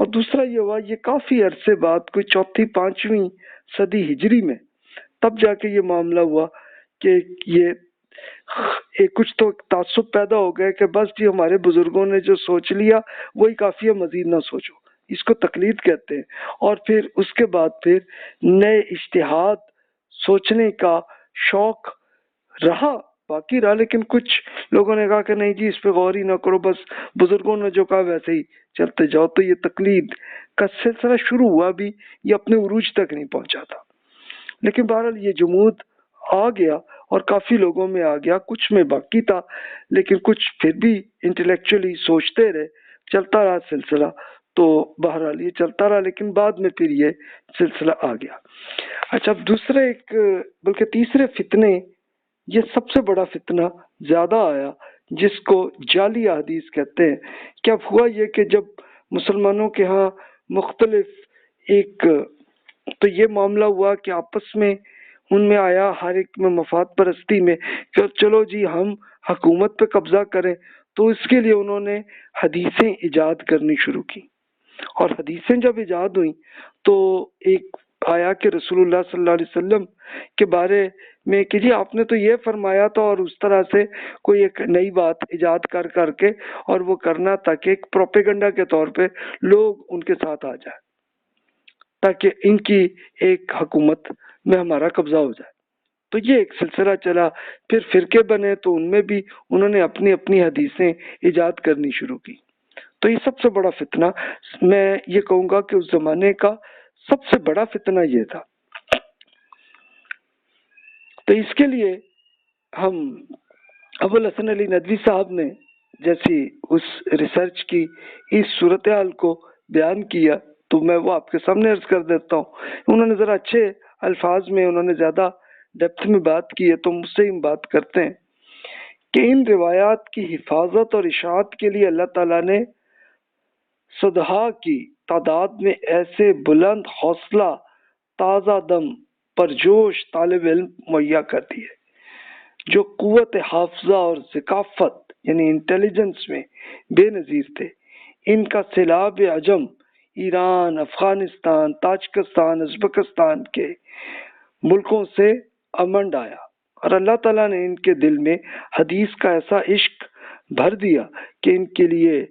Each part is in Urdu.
اور دوسرا یہ ہوا یہ کافی عرصے بعد کوئی چوتھی پانچویں صدی ہجری میں تب جا کے یہ معاملہ ہوا کہ یہ کچھ تو تعصب پیدا ہو گیا کہ بس جی ہمارے بزرگوں نے جو سوچ لیا وہی کافی ہے، مزید نہ سوچو، اس کو تقلید کہتے ہیں۔ اور پھر اس کے بعد پھر نئے اجتہاد سوچنے کا شوق رہا، باقی رہا، لیکن کچھ لوگوں نے کہا کہ نہیں جی اس پہ غور ہی نہ کرو، بس بزرگوں نے جو کہا ویسے ہی چلتے جاؤ، تو یہ تقلید کا سلسلہ شروع ہوا بھی، یہ اپنے عروج تک نہیں پہنچا تھا، لیکن بہرحال یہ جمود آ گیا اور کافی لوگوں میں آ گیا، کچھ میں باقی تھا، لیکن کچھ پھر بھی انٹلیکچولی سوچتے رہے، چلتا رہا سلسلہ، تو بہرحال یہ چلتا رہا، لیکن بعد میں پھر یہ سلسلہ آ گیا۔ اچھا، اب دوسرے بلکہ تیسرے فتنے، یہ سب سے بڑا فتنہ زیادہ آیا جس کو جعلی احادیث کہتے ہیں۔ کہ اب ہوا یہ کہ جب مسلمانوں کے ہاں مختلف تو یہ معاملہ ہوا کہ آپس میں ان میں آیا، ہر ایک میں مفاد پرستی میں، کہ چلو جی ہم حکومت پہ قبضہ کریں، تو اس کے لیے انہوں نے حدیثیں ایجاد کرنی شروع کی، اور حدیثیں جب ایجاد ہوئیں تو ایک آیا کہ رسول اللہ صلی اللہ علیہ وسلم کے بارے میں کہ جی آپ نے تو یہ فرمایا تھا، اور اس طرح سے کوئی ایک نئی بات ایجاد کر کے اور وہ کرنا تاکہ ایک پروپیگنڈا کے طور پہ لوگ ان کے ساتھ آ جائیں، تاکہ ان کی ایک حکومت میں ہمارا قبضہ ہو جائے۔ تو یہ ایک سلسلہ چلا، پھر فرقے بنے تو ان میں بھی انہوں نے اپنی اپنی حدیثیں ایجاد کرنی شروع کی۔ تو یہ سب سے بڑا فتنہ، میں یہ کہوں گا کہ اس زمانے کا سب سے بڑا فتنہ یہ تھا۔ تو اس کے لیے ہم ابو الحسن علی ندوی صاحب نے جیسی اس ریسرچ کی، اس صورتحال کو بیان کیا، تو میں وہ آپ کے سامنے عرض کر دیتا ہوں۔ انہوں نے ذرا اچھے الفاظ میں، انہوں نے زیادہ ڈیپتھ میں بات کی ہے، تو مجھ سے ہم بات کرتے ہیں کہ ان روایات کی حفاظت اور اشاعت کے لیے اللہ تعالیٰ نے صدہا کی تعداد میں ایسے بلند حوصلہ، تازہ دم، پرجوش طالب علم مہیا کر دیے جو قوت حافظہ اور ثقافت یعنی انٹیلیجنس میں بے نظیر تھے۔ ان کا سیلاب عجم ایران، افغانستان، تاجکستان، ازبکستان کے ملکوں سے امنڈ آیا، اور اللہ تعالیٰ نے ان کے دل میں حدیث کا ایسا عشق بھر دیا کہ ان کے لیے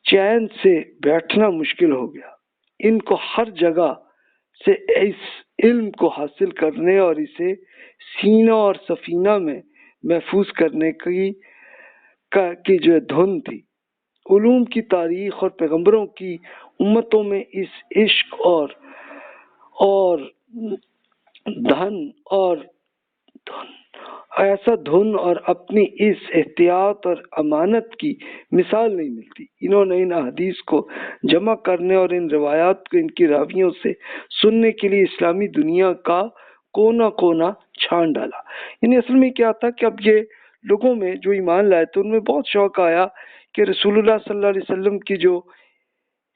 چین سے بیٹھنا مشکل ہو گیا۔ ان کو ہر جگہ سے اس علم کو حاصل کرنے اور اسے سینہ اور سفینہ میں محفوظ کرنے کی جو دھن تھی۔ علوم کی تاریخ اور پیغمبروں کی امتوں میں اس عشق اور ایسا دھن اور اپنی اس احتیاط اور امانت کی مثال نہیں ملتی۔ انہوں نے ان احادیث کو جمع کرنے اور ان روایات کو ان کی راویوں سے سننے کے لیے اسلامی دنیا کا کونا کونا چھان ڈالا۔ یعنی اصل میں کیا تھا کہ اب یہ لوگوں میں جو ایمان لائے تو ان میں بہت شوق آیا کہ رسول اللہ صلی اللہ علیہ وسلم کی جو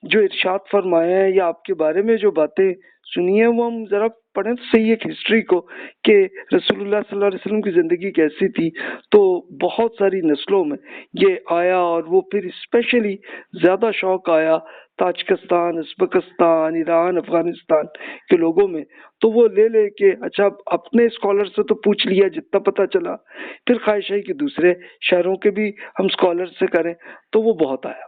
ارشاد فرمایا ہے یا آپ کے بارے میں جو باتیں سنی ہیں وہ ہم ذرا پڑھیں تو صحیح ایک ہسٹری کو کہ رسول اللہ صلی اللہ علیہ وسلم کی زندگی کیسی تھی۔ تو بہت ساری نسلوں میں یہ آیا، اور وہ پھر اسپیشلی زیادہ شوق آیا تاجکستان، ازبکستان، ایران، افغانستان کے لوگوں میں، تو وہ لے کے اچھا اپنے اسکالر سے تو پوچھ لیا جتنا پتہ چلا، پھر خواہش ہے کہ دوسرے شہروں کے بھی ہم اسکالر سے کریں، تو وہ بہت آیا۔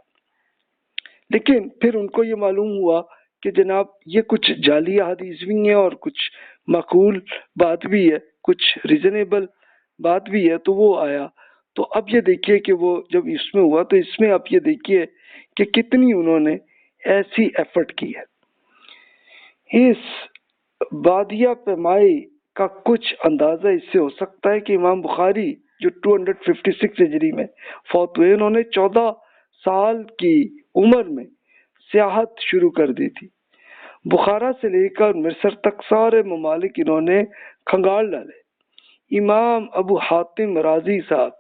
لیکن پھر ان کو یہ معلوم ہوا کہ جناب یہ کچھ جعلی احادیث بھی ہیں اور کچھ معقول بات بھی ہے، کچھ ریزنیبل بات بھی ہے، تو وہ آیا۔ تو اب یہ دیکھیے کہ وہ جب اس میں ہوا تو اس میں آپ یہ دیکھیے کہ کتنی انہوں نے ایسی ایفرٹ کی ہے۔ اس بادیہ پیمائی کا کچھ اندازہ اس سے ہو سکتا ہے کہ امام بخاری جو 256 ہجری میں فوت ہوئے، انہوں نے 14 سال کی عمر میں سیاحت شروع کر دی تھی۔ بخارا سے لے کر مصر تک سارے ممالک انہوں نے کھنگال ڈالے۔ امام ابو حاتم رازی صاحب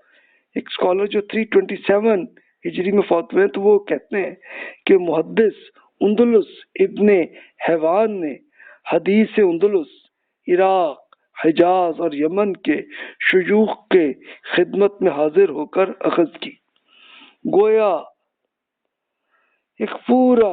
ایک اسکالر جو 327 ہجری میں فوت ہوئے، تو وہ کہتے ہیں کہ محدث اندلس ابن حیوان نے حدیث اندلس، عراق، حجاز اور یمن کے شیوخ کے خدمت میں حاضر ہو کر اخذ کی۔ گویا ایک پورا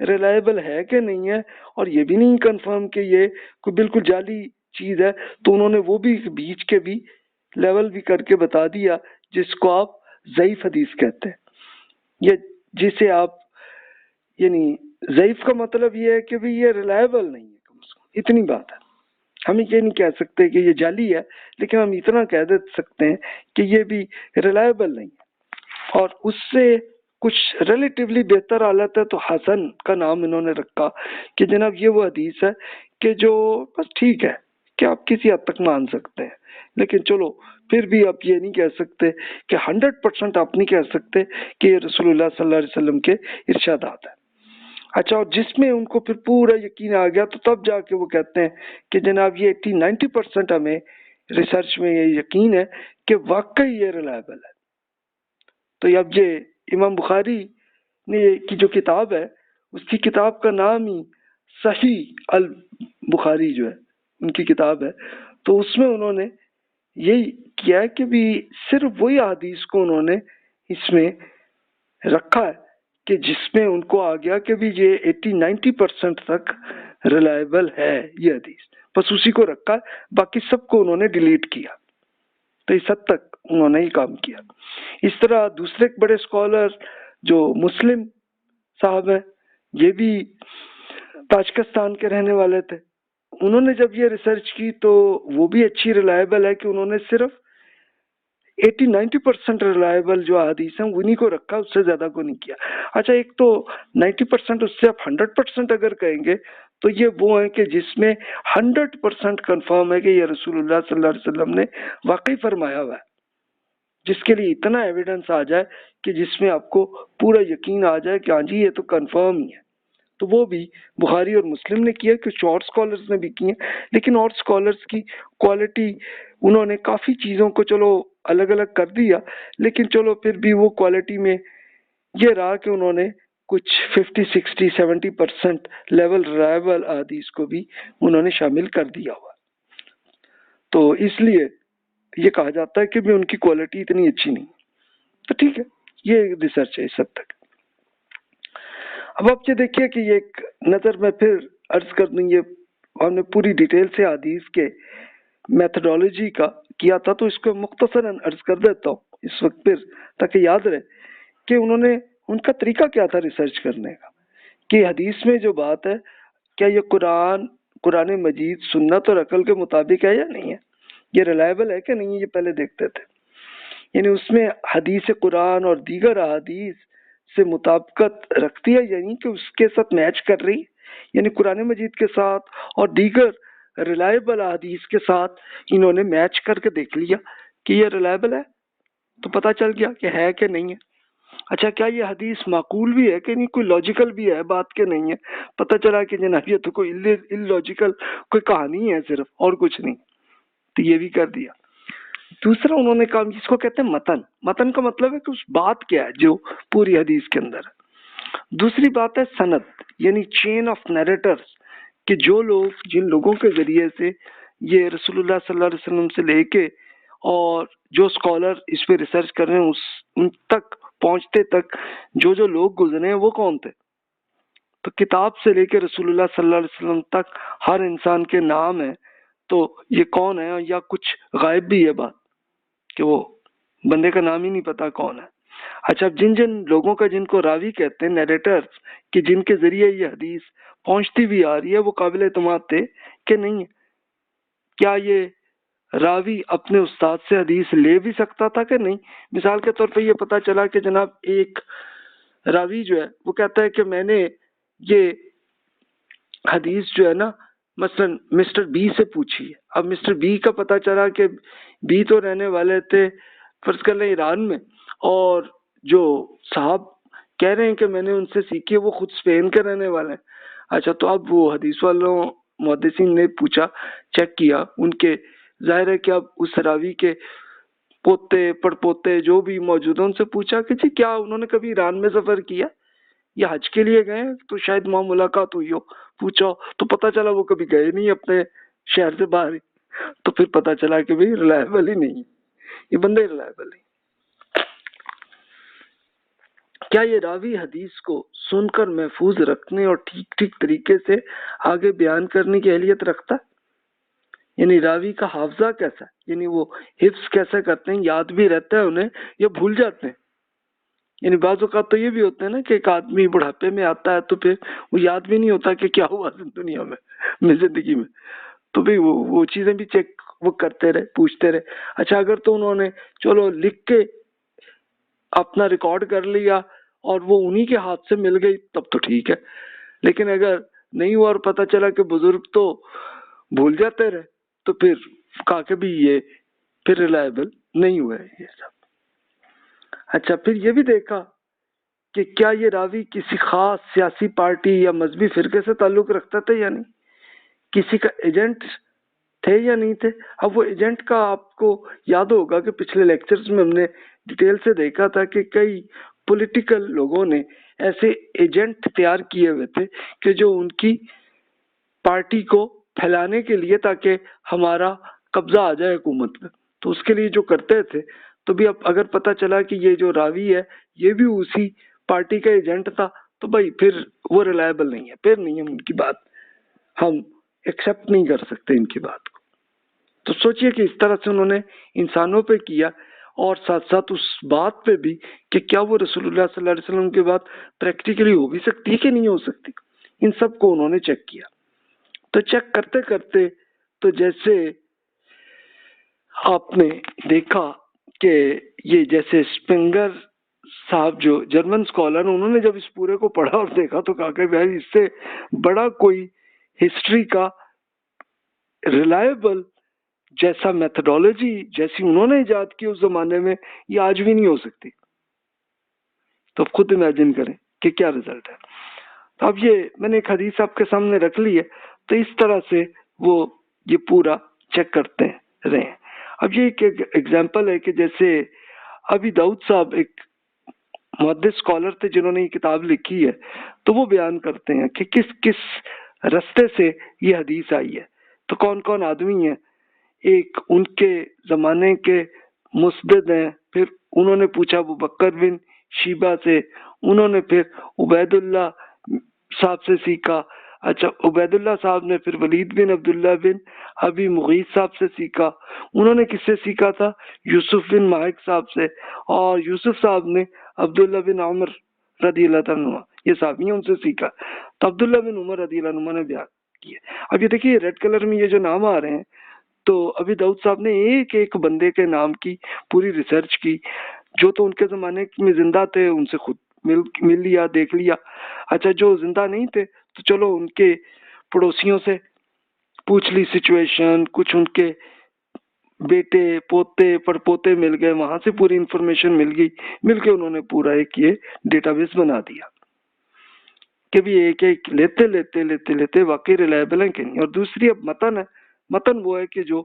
ریلائبل ہے کہ نہیں ہے، اور یہ بھی نہیں کنفرم کہ یہ کوئی بالکل جعلی چیز ہے، تو انہوں نے وہ بھی بیچ کے بھی لیول بھی کر کے بتا دیا جس کو آپ ضعیف حدیث کہتے ہیں، یا جسے آپ یعنی ضعیف کا مطلب یہ ہے کہ بھی یہ ریلائبل نہیں ہے، کم از کم اتنی بات ہے۔ ہم یہ نہیں کہہ سکتے کہ یہ جعلی ہے، لیکن ہم اتنا کہہ دے سکتے ہیں کہ یہ بھی ریلائبل نہیں ہے۔ اور اس سے کچھ ریلیٹیولی بہتر حالت ہے تو حسن کا نام انہوں نے رکھا کہ جناب یہ وہ حدیث ہے کہ جو بس ٹھیک ہے کہ آپ کسی حد تک مان سکتے ہیں، لیکن چلو پھر بھی آپ یہ نہیں کہہ سکتے کہ 100% آپ نہیں کہہ سکتے کہ یہ رسول اللہ صلی اللہ علیہ وسلم کے ارشادات ہیں۔ اچھا، اور جس میں ان کو پھر پورا یقین آ گیا تو تب جا کے وہ کہتے ہیں کہ جناب یہ 80-90% ہمیں ریسرچ میں یہ یقین ہے کہ واقعی یہ ریلائبل ہے۔ تو اب یہ امام بخاری نے کی جو کتاب ہے، اس کی کتاب کا نام ہی صحیح البخاری جو ہے ان کی کتاب ہے، تو اس میں انہوں نے یہی کیا ہے کہ بھی صرف وہی حدیث کو انہوں نے اس میں رکھا ہے کہ جس میں ان کو آ گیا کہ بھی یہ 80-90% تک ریلائبل ہے یہ حدیث، بس اسی کو رکھا ہے، باقی سب کو انہوں نے ڈیلیٹ کیا۔ تو اس حد تک انہوں نے ہی کام کیا۔ اس طرح دوسرے بڑے اسکالر جو مسلم صاحب ہیں، یہ بھی تاجکستان کے رہنے والے تھے، انہوں نے جب یہ ریسرچ کی تو وہ بھی اچھی ریلائبل ہے کہ انہوں نے صرف 80-90% ریلائبل جو حدیث ہیں انہیں کو رکھا، اس سے زیادہ کو نہیں کیا۔ اچھا، ایک تو 90%، اس سے آپ 100% اگر کہیں گے تو یہ وہ ہیں کہ جس میں 100% کنفرم ہے کہ یہ رسول اللہ صلی اللہ علیہ وسلم نے واقعی فرمایا ہوا ہے، جس کے لیے اتنا ایویڈنس آ جائے کہ جس میں آپ کو پورا یقین آ جائے کہ ہاں جی یہ تو کنفرم ہی ہے، تو وہ بھی بخاری اور مسلم نے کیا، کچھ اور اسکالرز نے بھی کی ہیں، لیکن اور اسکالرز کی کوالٹی انہوں نے کافی چیزوں کو چلو الگ الگ کر دیا، لیکن چلو پھر بھی وہ کوالٹی میں یہ رہا کہ انہوں نے کچھ 50-60-70% لیول ریلائبل احادیث کو بھی انہوں نے شامل کر دیا ہوا، تو اس لیے یہ کہا جاتا ہے کہ بھی ان کی کوالٹی اتنی اچھی نہیں۔ تو ٹھیک ہے، یہ ریسرچ ہے اس حد تک۔ اب آپ یہ دیکھیے کہ یہ ایک نظر میں پھر عرض کر دیں، یہ ہم نے پوری ڈیٹیل سے حدیث کے میتھڈالوجی کا کیا تھا، تو اس کو مختصراً عرض کر دیتا ہوں اس وقت پھر تاکہ یاد رہے کہ انہوں نے ان کا طریقہ کیا تھا ریسرچ کرنے کا، کہ حدیث میں جو بات ہے کیا یہ قرآن مجید سنت اور عقل کے مطابق ہے یا نہیں ہے، یہ ریلائبل ہے کہ نہیں ہے، یہ پہلے دیکھتے تھے۔ یعنی اس میں حدیث قرآن اور دیگر احادیث سے مطابقت رکھتی ہے، یعنی کہ اس کے ساتھ میچ کر رہی، یعنی قرآن مجید کے ساتھ اور دیگر ریلائبل احادیث کے ساتھ انہوں نے میچ کر کے دیکھ لیا کہ یہ ریلائبل ہے، تو پتہ چل گیا کہ ہے کہ نہیں ہے۔ اچھا، کیا یہ حدیث معقول بھی ہے کہ نہیں، کوئی لاجیکل بھی ہے بات کے نہیں ہے، پتہ چلا کہ جناب یہ تو کوئی لاجیکل کوئی کہانی ہے صرف اور کچھ نہیں، تو یہ بھی کر دیا۔ دوسرا انہوں نے کہا جس کو کہتے ہیں متن کا مطلب ہے کہ اس بات کیا ہے جو پوری حدیث کے اندر ہے۔ دوسری بات ہے سند، یعنی چین آف نیریٹرز، کہ جو لوگ جن لوگوں کے ذریعے سے یہ رسول اللہ صلی اللہ علیہ وسلم سے لے کے اور جو اسکالر اس پہ ریسرچ کر رہے ہیں ان تک پہنچتے تک جو لوگ گزرے ہیں وہ کون تھے، تو کتاب سے لے کے رسول اللہ صلی اللہ علیہ وسلم تک ہر انسان کے نام ہیں، تو یہ کون ہے، یا کچھ غائب بھی ہے بات کہ وہ بندے کا نام ہی نہیں پتا کون ہے۔ اچھا، جن لوگوں کا جن کو راوی کہتے ہیں، نیریٹرز، کہ جن کے ذریعے یہ حدیث پہنچتی بھی آ رہی ہے، وہ قابل اعتماد تھے کہ نہیں ہے، کیا یہ راوی اپنے استاد سے حدیث لے بھی سکتا تھا کہ نہیں۔ مثال کے طور پہ یہ پتا چلا کہ جناب ایک راوی جو ہے وہ کہتا ہے کہ میں نے یہ حدیث جو ہے نا مثلا مسٹر بی سے پوچھی ہے، اب مسٹر بی کا پتا چلا کہ بی تو رہنے والے تھے فرض کر لیں ایران میں، اور جو صاحب کہہ رہے ہیں کہ میں نے ان سے سیکھی ہے وہ خود اسپین کے رہنے والے ہیں۔ اچھا، تو اب وہ حدیث والوں محدثین نے پوچھا، چیک کیا ان کے، ظاہر ہے کہ اب اس راوی کے پوتے پڑ پوتے جو بھی موجود ہیں ان سے پوچھا کہ جی کیا انہوں نے کبھی ایران میں سفر کیا یا حج کے لیے گئے، تو شاید وہاں ملاقات ہوئی ہو، پوچھا تو پتہ چلا وہ کبھی گئے نہیں اپنے شہر سے باہر ہی، تو پھر پتہ چلا کہ بھئی ریلائبل ہی نہیں، یہ بندے ریلائبل نہیں۔ کیا یہ راوی حدیث کو سن کر محفوظ رکھنے اور ٹھیک ٹھیک طریقے سے آگے بیان کرنے کی اہلیت رکھتا ہے؟ یعنی راوی کا حافظہ کیسا ہے، یعنی وہ حفظ کیسے کرتے ہیں، یاد بھی رہتا ہے انہیں یا بھول جاتے ہیں؟ یعنی بعض اوقات تو یہ بھی ہوتا ہے نا کہ ایک آدمی بڑھاپے میں آتا ہے تو پھر وہ یاد بھی نہیں ہوتا کہ کیا ہوا دنیا میں زندگی میں، تو بھی وہ چیزیں بھی چیک وہ کرتے رہے، پوچھتے رہے. اچھا اگر تو انہوں نے چلو لکھ کے اپنا ریکارڈ کر لیا اور وہ انہی کے ہاتھ سے مل گئی تب تو ٹھیک ہے، لیکن اگر نہیں ہوا اور پتہ چلا کہ بزرگ تو بھول جاتے رہے تو پھر کہا کہ بھی یہ پھر ریلائبل نہیں ہوئے یہ سب. اچھا پھر یہ بھی دیکھا کہ کیا یہ راوی کسی خاص سیاسی پارٹی یا مذہبی فرقے سے تعلق رکھتا تھا یا نہیں، کسی کا ایجنٹ تھے یا نہیں تھے. اب وہ ایجنٹ کا آپ کو یاد ہوگا کہ پچھلے لیکچرز میں ہم نے ڈیٹیل سے دیکھا تھا کہ کئی پولیٹیکل لوگوں نے ایسے ایجنٹ تیار کیے ہوئے تھے کہ جو ان کی پارٹی کو پھیلانے کے لیے تاکہ ہمارا قبضہ آ جائے حکومت میں، تو اس کے لیے جو کرتے تھے. تو بھی اب اگر پتہ چلا کہ یہ جو راوی ہے یہ بھی اسی پارٹی کا ایجنٹ تھا تو بھائی پھر وہ ریلائبل نہیں ہے، پھر نہیں ہم ان کی بات ہم ایکسیپٹ نہیں کر سکتے ان کی بات کو. تو سوچئے کہ اس طرح سے انہوں نے انسانوں پہ کیا اور ساتھ ساتھ اس بات پہ بھی کہ کیا وہ رسول اللہ صلی اللہ علیہ وسلم کی بات پریکٹیکلی ہو بھی سکتی ہے کہ نہیں ہو سکتی. ان سب کو انہوں نے چیک کیا. تو چیک کرتے کرتے تو جیسے آپ نے دیکھا کہ یہ جیسے اسپنگر صاحب جو جرمن اسکالر انہوں نے جب اس پورے کو پڑھا اور دیکھا تو کہا کہ بھائی اس سے بڑا کوئی ہسٹری کا ریلائبل جیسا میتھڈالوجی جیسی انہوں نے ایجاد کی اس زمانے میں یہ آج بھی نہیں ہو سکتی. تو خود امیجن کریں کہ کیا رزلٹ ہے. تو اب یہ میں نے ایک حدیث آپ کے سامنے رکھ لی ہے تو اس طرح سے وہ یہ پورا چیک کرتے رہے ہیں. اب یہ ایک ایگزامپل ہے کہ جیسے ابھی داؤد صاحب ایک محدث اسکالر تھے جنہوں نے یہ کتاب لکھی ہے، تو وہ بیان کرتے ہیں کہ کس کس رستے سے یہ حدیث آئی ہے. تو کون کون آدمی ہیں. ایک ان کے زمانے کے مسدد ہیں، پھر انہوں نے پوچھا ابو بکر بن شیبہ سے، انہوں نے پھر عبید اللہ صاحب سے سیکھا. اچھا عبید اللہ صاحب نے پھر ولید بن عبداللہ بن ابی مغیث صاحب سے سیکھا. انہوں نے کس سے سیکھا تھا؟ یوسف بن ماہک صاحب سے. اور یوسف صاحب نے عبداللہ بن عمر رضی اللہ عنہ یہ صحابی ان سے سیکھا. تو عبداللہ بن عمر رضی اللہ عنہ نے بیان کیا. اب یہ دیکھیے ریڈ کلر میں یہ جو نام آ رہے ہیں تو ابھی داؤد صاحب نے ایک ایک بندے کے نام کی پوری ریسرچ کی، جو تو ان کے زمانے میں زندہ تھے ان سے خود مل لیا، دیکھ لیا. اچھا جو زندہ نہیں تھے تو چلو ان کے پڑوسیوں سے پوچھ لی سچویشن، کچھ ان کے بیٹے پوتے پڑپوتے مل گئے، وہاں سے پوری انفارمیشن مل گئی، مل کے انہوں نے پورا ایک یہ ڈیٹا بیس بنا دیا کہ بھی ایک ایک لیتے لیتے لیتے لیتے واقعی ریلائبل ہے کہ نہیں. اور دوسری اب متن ہے. متن وہ ہے کہ جو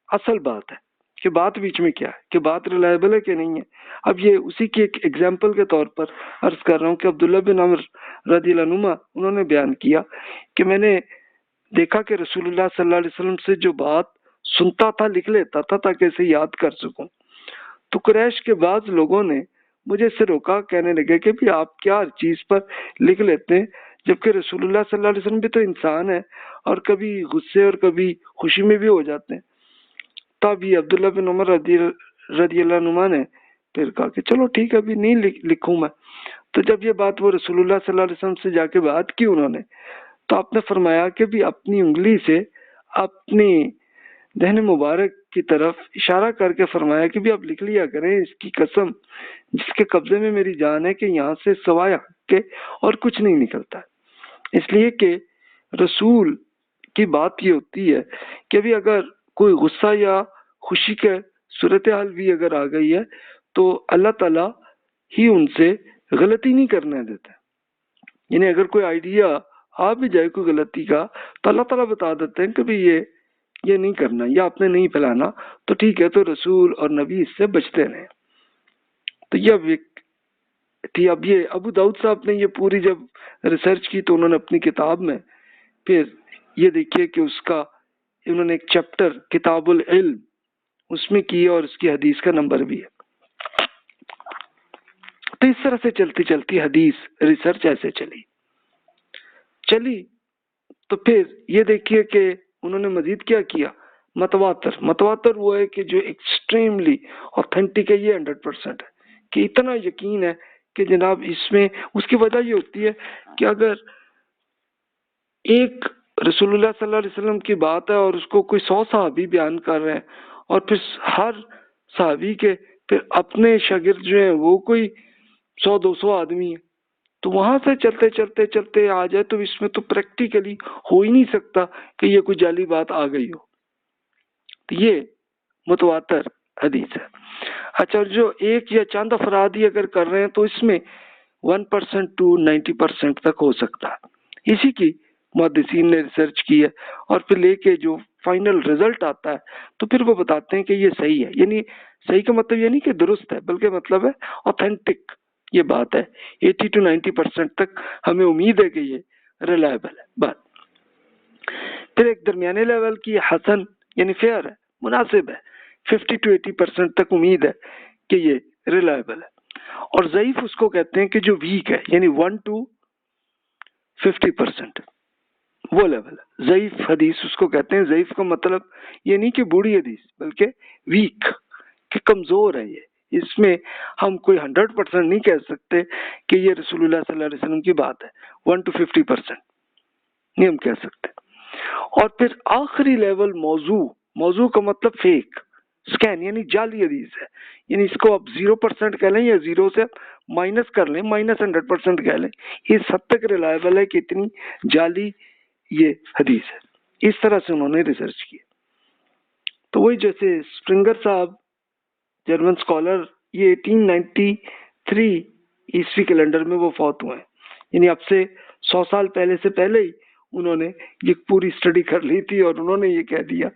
اصل بات ہے کہ بات بیچ میں کیا ہے، کہ بات ریلائبل ہے کہ نہیں ہے. اب یہ اسی کی ایک ایگزامپل کے طور پر عرض کر رہا ہوں کہ عبداللہ بن عمر رضی اللہ عنہ انہوں نے بیان کیا کہ میں نے دیکھا کہ رسول اللہ صلی اللہ علیہ وسلم سے جو بات سنتا تھا لکھ لیتا تھا تاکہ اسے یاد کر سکوں. تو قریش کے بعض لوگوں نے مجھے اس سے روکا، کہنے لگے کہ بھی آپ کیا ہر چیز پر لکھ لیتے ہیں، جبکہ رسول اللہ صلی اللہ علیہ وسلم بھی تو انسان ہے اور کبھی غصے اور کبھی خوشی میں بھی ہو جاتے ہیں. تب یہ عبداللہ بن عمر رضی اللہ عنہ نے پھر کہا کہ چلو ٹھیک ہے ابھی نہیں لکھوں میں. تو جب یہ بات وہ رسول اللہ صلی اللہ علیہ وسلم سے جا کے بات کی انہوں نے، تو آپ نے فرمایا کہ بھی اپنی انگلی سے اپنی دہن مبارک کی طرف اشارہ کر کے فرمایا کہ بھی آپ لکھ لیا کریں، اس کی قسم جس کے قبضے میں میری جان ہے کہ یہاں سے سوائے حق کے اور کچھ نہیں نکلتا. اس لیے کہ رسول کی بات یہ ہوتی ہے کہ بھی اگر کوئی غصہ یا خوشی کے صورتحال بھی اگر آ گئی ہے تو اللہ تعالیٰ ہی ان سے غلطی نہیں کرنے دیتا. یعنی اگر کوئی آئیڈیا آ بھی جائے کوئی غلطی کا تو اللہ تعالیٰ بتا دیتے ہیں کہ بھی یہ نہیں کرنا یا آپ نے نہیں پھیلانا، تو ٹھیک ہے، تو رسول اور نبی اس سے بچتے رہے. تو یہ تھی. اب یہ ابو داؤد صاحب نے یہ پوری جب ریسرچ کی تو انہوں نے اپنی کتاب میں پھر یہ دیکھیے کہ اس کا انہوں نے ایک چیپٹر کتاب العلم اس میں کی اور اس کی حدیث کا نمبر بھی ہے. تو اس طرح سے چلتی چلتی حدیث ریسرچ ایسے چلی تو پھر یہ دیکھیے کہ انہوں نے مزید کیا کیا، متواتر وہ ہے کہ جو ایکسٹریملی اوتھینٹک ہے، یہ 100% ہے کہ اتنا یقین ہے کہ جناب اس میں اس کی وجہ یہ ہوتی ہے کہ اگر ایک رسول اللہ صلی اللہ علیہ وسلم کی بات ہے اور اس کو کوئی 100 صحابی بیان کر رہے ہیں اور پھر ہر صحابی کے پھر اپنے شاگرد جو ہیں وہ کوئی 100-200 آدمی ہیں، تو وہاں سے چلتے آ جائے تو اس میں تو پریکٹیکلی ہو ہی نہیں سکتا کہ یہ کوئی جعلی بات آ گئی ہو. تو یہ متواتر حدیث ہے. اچھا، جو ایک یا چند افراد ہی اگر کر رہے ہیں تو اس میں 1% to 90% تک ہو سکتا ہے. اسی کی محدثین نے ریسرچ کی ہے اور پھر لے کے جو فائنل رزلٹ آتا ہے تو پھر وہ بتاتے ہیں کہ یہ صحیح ہے. یعنی صحیح کا مطلب یہ نہیں کہ درست ہے، بلکہ مطلب ہے اوتھینٹک یہ بات ہے. 80 to 90% تک ہمیں امید ہے کہ یہ ریلائبل ہے بات. پھر ایک درمیانے لیول کی حسن یعنی فیئر ہے، مناسب ہے. 50 to 80% تک امید ہے کہ یہ ریلائبل ہے. اور ضعیف اس کو کہتے ہیں کہ جو ویک ہے، یعنی 1 to 50% وہ لیول ہے. ضعیف حدیث اس کو کہتے ہیں. ضعیف کا مطلب یہ نہیں کہ بوڑھی حدیث، بلکہ ویک کہ کمزور ہے. یہ اس میں ہم کوئی 100% نہیں کہہ سکتے کہ یہ رسول اللہ صلی اللہ علیہ وسلم کی بات ہے. 1 to 50% نہیں ہم کہہ سکتے. اور پھر آخری لیول موضوع کا مطلب فیک سکین یعنی جعلی حدیث ہے. یعنی اس کو آپ 0% کہہ لیں یا 0 سے مائنس کر لیں، -100% کہہ لیں. اس حد تک ریلائبل ہے کہ اتنی جعلی یہ حدیث ہے. اس طرح سے انہوں نے ریسرچ کی. تو وہی جیسے اسپرنگر صاحب جرمن اسکالر، یہ 1893 عیسوی کیلنڈر میں وہ فوت ہوئے ہیں. یعنی اب سے 100 سال پہلے سے پہلے ہی انہوں نے یہ پوری اسٹڈی کر لی تھی اور انہوں نے یہ کہہ دیا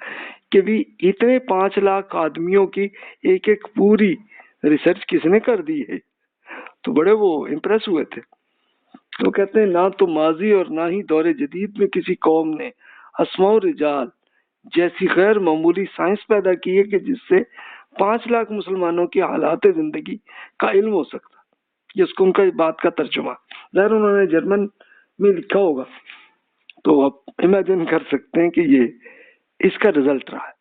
کہ بھی اتنے 5 لاکھ آدمیوں کی ایک پوری ریسرچ کس نے کر دی ہے. تو بڑے وہ امپریس ہوئے تھے. وہ کہتے ہیں نہ تو ماضی اور نہ ہی دور جدید میں کسی قوم نے اسماء و رجال جیسی غیر معمولی سائنس پیدا کی ہے کہ جس سے 5 لاکھ مسلمانوں کی حالات زندگی کا علم ہو سکتا. یہ اس کو ان کا بات کا ترجمہ ظاہر انہوں نے جرمن میں لکھا ہوگا، تو آپ امیجن کر سکتے ہیں کہ یہ اس کا رزلٹ رہا ہے.